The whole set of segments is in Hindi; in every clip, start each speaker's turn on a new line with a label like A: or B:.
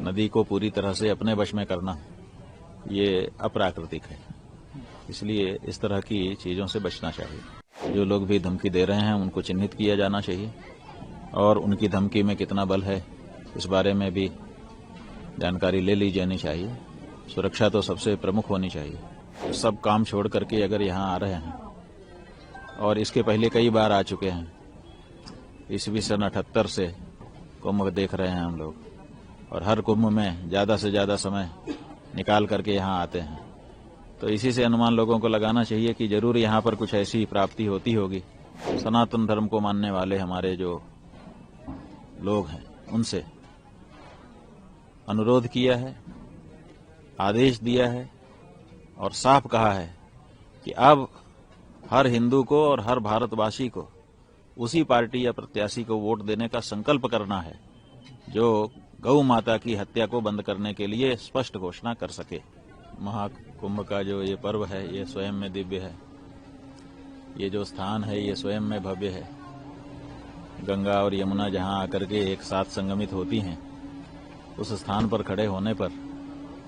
A: नदी को पूरी तरह से अपने वश में करना ये अप्राकृतिक है। इसलिए इस तरह की चीजों से बचना चाहिए। जो लोग भी धमकी दे रहे हैं उनको चिन्हित किया जाना चाहिए और उनकी धमकी में कितना बल है इस बारे में भी जानकारी ले ली जानी चाहिए। सुरक्षा तो सबसे प्रमुख होनी चाहिए। तो सब काम छोड़ करके अगर यहाँ आ रहे हैं और इसके पहले कई बार आ चुके हैं, ईस्वी सन 78 से कुंभ देख रहे हैं हम लोग, और हर कुंभ में ज्यादा से ज्यादा समय निकाल करके यहाँ आते हैं, तो इसी से अनुमान लोगों को लगाना चाहिए कि जरूर यहाँ पर कुछ ऐसी प्राप्ति होती होगी। सनातन धर्म को मानने वाले हमारे जो लोग हैं उनसे अनुरोध किया है, आदेश दिया है और साफ कहा है कि अब हर हिंदू को और हर भारतवासी को उसी पार्टी या प्रत्याशी को वोट देने का संकल्प करना है जो गौ माता की हत्या को बंद करने के लिए स्पष्ट घोषणा कर सके। महाकुंभ का जो ये पर्व है ये स्वयं में दिव्य है। ये जो स्थान है ये स्वयं में भव्य है। गंगा और यमुना जहां आकर के एक साथ संगमित होती हैं, उस स्थान पर खड़े होने पर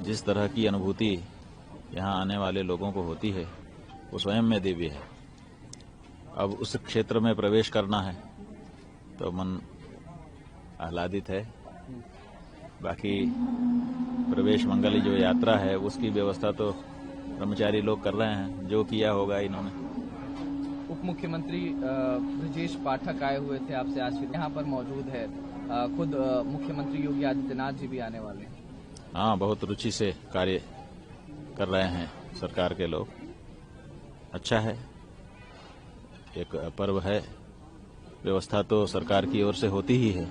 A: जिस तरह की अनुभूति यहाँ आने वाले लोगों को होती है वो स्वयं में दिव्य है। अब उस क्षेत्र में प्रवेश करना है तो मन आह्लादित है। बाकी प्रवेश मंगल जो यात्रा है उसकी व्यवस्था तो कर्मचारी लोग कर रहे हैं, जो किया होगा इन्होंने।
B: उप मुख्यमंत्री ब्रजेश पाठक आए हुए थे आपसे आज, यहाँ पर मौजूद है। खुद मुख्यमंत्री योगी आदित्यनाथ जी भी आने वाले हैं।
A: हाँ, बहुत रुचि से कार्य कर रहे हैं सरकार के लोग। अच्छा है, एक पर्व है, व्यवस्था तो सरकार की ओर से होती ही है,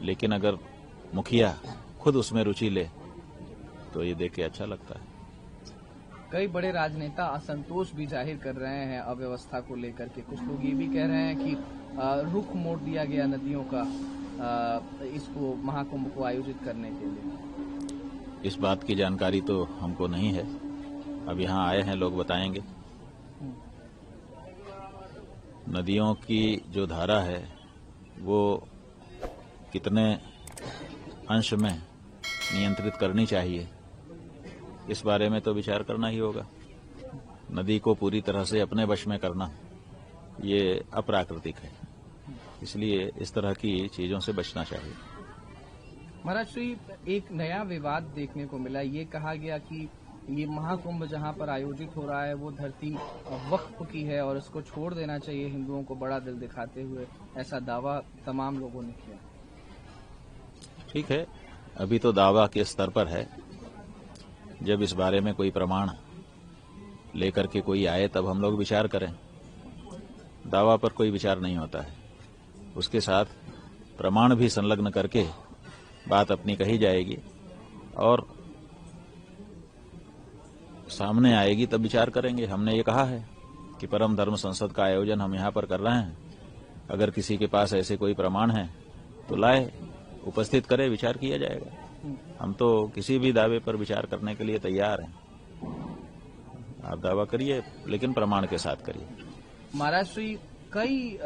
A: लेकिन अगर मुखिया खुद उसमें रुचि ले तो ये देख के अच्छा लगता है।
B: कई बड़े राजनेता असंतोष भी जाहिर कर रहे हैं अव्यवस्था को लेकर के। कुछ लोग ये भी कह रहे हैं कि रुख मोड़ दिया गया नदियों का इसको महाकुंभ को आयोजित करने के लिए।
A: इस बात की जानकारी तो हमको नहीं है, अब यहाँ आए हैं लोग बताएंगे। नदियों की जो धारा है वो कितने अंश में नियंत्रित करनी चाहिए इस बारे में तो विचार करना ही होगा। नदी को पूरी तरह से अपने वश में करना ये अप्राकृतिक है। इसलिए इस तरह की चीजों से बचना चाहिए।
B: महाराज श्री, एक नया विवाद देखने को मिला। ये कहा गया कि ये महाकुंभ जहां पर आयोजित हो रहा है वो धरती वक्फ की है और इसको छोड़ देना चाहिए हिंदुओं को, बड़ा दिल दिखाते हुए ऐसा दावा तमाम लोगों ने किया।
A: ठीक है, अभी तो दावा के स्तर पर है। जब इस बारे में कोई प्रमाण लेकर के कोई आए तब हम लोग विचार करें। दावा पर कोई विचार नहीं होता है, उसके साथ प्रमाण भी संलग्न करके बात अपनी कही जाएगी और सामने आएगी तब विचार करेंगे। हमने ये कहा है कि परम धर्म संसद का आयोजन हम यहाँ पर कर रहे हैं, अगर किसी के पास ऐसे कोई प्रमाण है तो लाए, उपस्थित करे, विचार किया जाएगा। हम तो किसी भी दावे पर विचार करने के लिए तैयार हैं। आप दावा करिए लेकिन प्रमाण के साथ करिए।
B: महाराज श्री, कई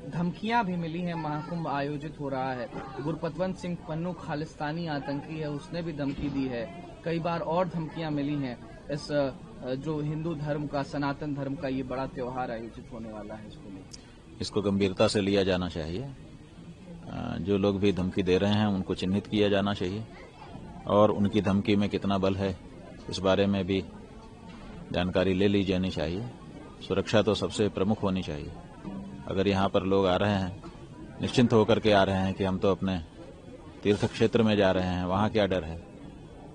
B: धमकियां भी मिली हैं। महाकुंभ आयोजित हो रहा है, गुरपतवंत सिंह पन्नू खालिस्तानी आतंकी है, उसने भी धमकी दी है। कई बार और धमकियां मिली हैं। इस जो हिंदू धर्म का, सनातन धर्म का ये बड़ा त्योहार आयोजित होने वाला है,
A: इसको गंभीरता से लिया जाना चाहिए। जो लोग भी धमकी दे रहे हैं उनको चिन्हित किया जाना चाहिए और उनकी धमकी में कितना बल है इस बारे में भी जानकारी ले ली जानी चाहिए। सुरक्षा तो सबसे प्रमुख होनी चाहिए। अगर यहाँ पर लोग आ रहे हैं निश्चिंत होकर के आ रहे हैं कि हम तो अपने तीर्थ क्षेत्र में जा रहे हैं, वहाँ क्या डर है।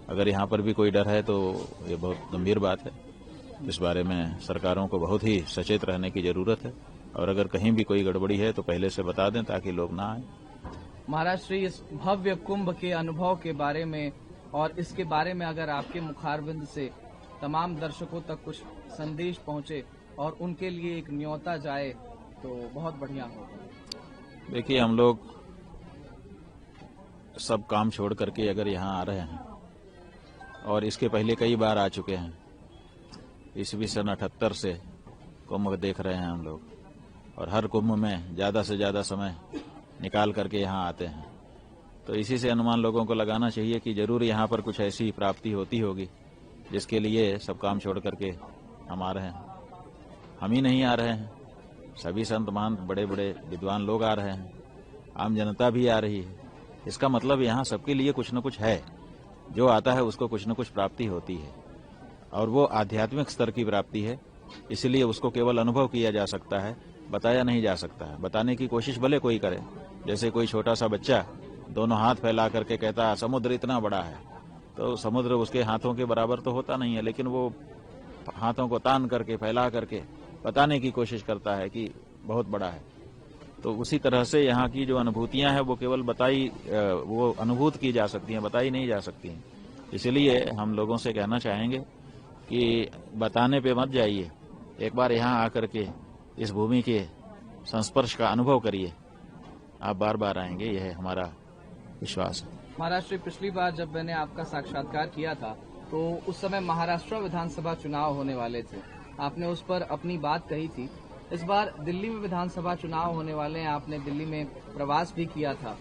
A: अगर यहाँ पर भी कोई डर है तो ये बहुत गंभीर बात है। इस बारे में सरकारों को बहुत ही सचेत रहने की जरूरत है और अगर कहीं भी कोई गड़बड़ी है तो पहले से बता दें ताकि लोग ना आए।
B: महाराज श्री, इस भव्य कुंभ के अनुभव के बारे में और इसके बारे में अगर आपके मुखारबिंद से तमाम दर्शकों तक कुछ संदेश पहुंचे और उनके लिए एक न्योता जाए तो बहुत बढ़िया होगा।
A: देखिए, हम लोग सब काम छोड़ करके अगर यहाँ आ रहे हैं और इसके पहले कई बार आ चुके हैं, ईस्वी सन 78 से कुंभ देख रहे हैं हम लोग, और हर कुंभ में ज्यादा से ज्यादा समय निकाल करके यहाँ आते हैं, तो इसी से अनुमान लोगों को लगाना चाहिए कि जरूर यहाँ पर कुछ ऐसी प्राप्ति होती होगी जिसके लिए सब काम छोड़ करके हम आ रहे हैं। हम ही नहीं आ रहे हैं, सभी संत महंत बड़े बड़े विद्वान लोग आ रहे हैं, आम जनता भी आ रही है। इसका मतलब यहाँ सबके लिए कुछ न कुछ है, जो आता है उसको कुछ न कुछ प्राप्ति होती है और वो आध्यात्मिक स्तर की प्राप्ति है। इसलिए उसको केवल अनुभव किया जा सकता है, बताया नहीं जा सकता है। बताने की कोशिश भले कोई करे, जैसे कोई छोटा सा बच्चा दोनों हाथ फैला करके कहता समुद्र इतना बड़ा है, तो समुद्र उसके हाथों के बराबर तो होता नहीं है, लेकिन वो हाथों को तान करके फैला करके बताने की कोशिश करता है कि बहुत बड़ा है। तो उसी तरह से यहाँ की जो अनुभूतियां हैं वो केवल वो अनुभूत की जा सकती हैं, बताई नहीं जा सकती हैं। इसलिए हम लोगों से कहना चाहेंगे कि बताने पे मत जाइए, एक बार यहाँ आकर के इस भूमि के संस्पर्श का अनुभव करिए, आप बार बार आएंगे, यह हमारा विश्वास है।
B: महाराष्ट्र पिछली बार जब मैंने आपका साक्षात्कार किया था तो उस समय महाराष्ट्र विधानसभा चुनाव होने वाले थे, आपने उस पर अपनी बात कही थी। इस बार दिल्ली में विधानसभा चुनाव होने वाले हैं, आपने दिल्ली में प्रवास भी किया था,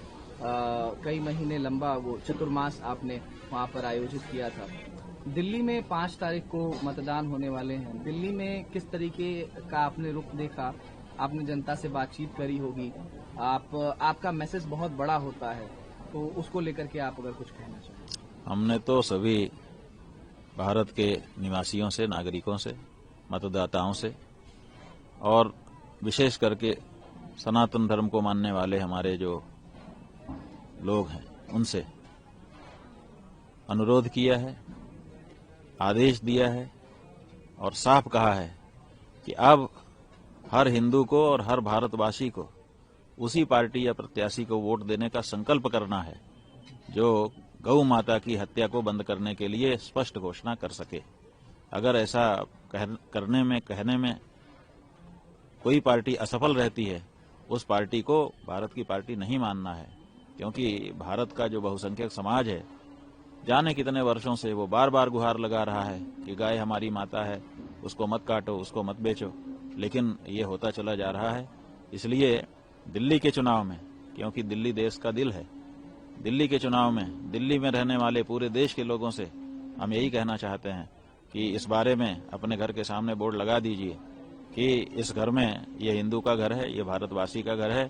B: कई महीने लंबा वो चतुर्मास आपने वहां पर आयोजित किया था। दिल्ली में 5 तारीख को मतदान होने वाले हैं, दिल्ली में किस तरीके का आपने रुख देखा, आपने जनता से बातचीत करी होगी, आपका मैसेज बहुत बड़ा होता है, तो उसको लेकर के आप अगर कुछ कहना चाहें।
A: हमने तो सभी भारत के निवासियों से, नागरिकों से, मतदाताओं से और विशेष करके सनातन धर्म को मानने वाले हमारे जो लोग हैं उनसे अनुरोध किया है, आदेश दिया है और साफ कहा है कि अब हर हिंदू को और हर भारतवासी को उसी पार्टी या प्रत्याशी को वोट देने का संकल्प करना है जो गौ माता की हत्या को बंद करने के लिए स्पष्ट घोषणा कर सके। अगर ऐसा कहने में कोई पार्टी असफल रहती है, उस पार्टी को भारत की पार्टी नहीं मानना है, क्योंकि भारत का जो बहुसंख्यक समाज है, जाने कितने वर्षों से वो बार बार गुहार लगा रहा है कि गाय हमारी माता है, उसको मत काटो, उसको मत बेचो, लेकिन ये होता चला जा रहा है। इसलिए दिल्ली के चुनाव में, क्योंकि दिल्ली देश का दिल है, दिल्ली के चुनाव में दिल्ली में रहने वाले पूरे देश के लोगों से हम यही कहना चाहते हैं कि इस बारे में अपने घर के सामने बोर्ड लगा दीजिए कि इस घर में ये हिंदू का घर है, ये भारतवासी का घर है,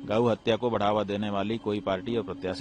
A: गौ हत्या को बढ़ावा देने वाली कोई पार्टी और प्रत्याशी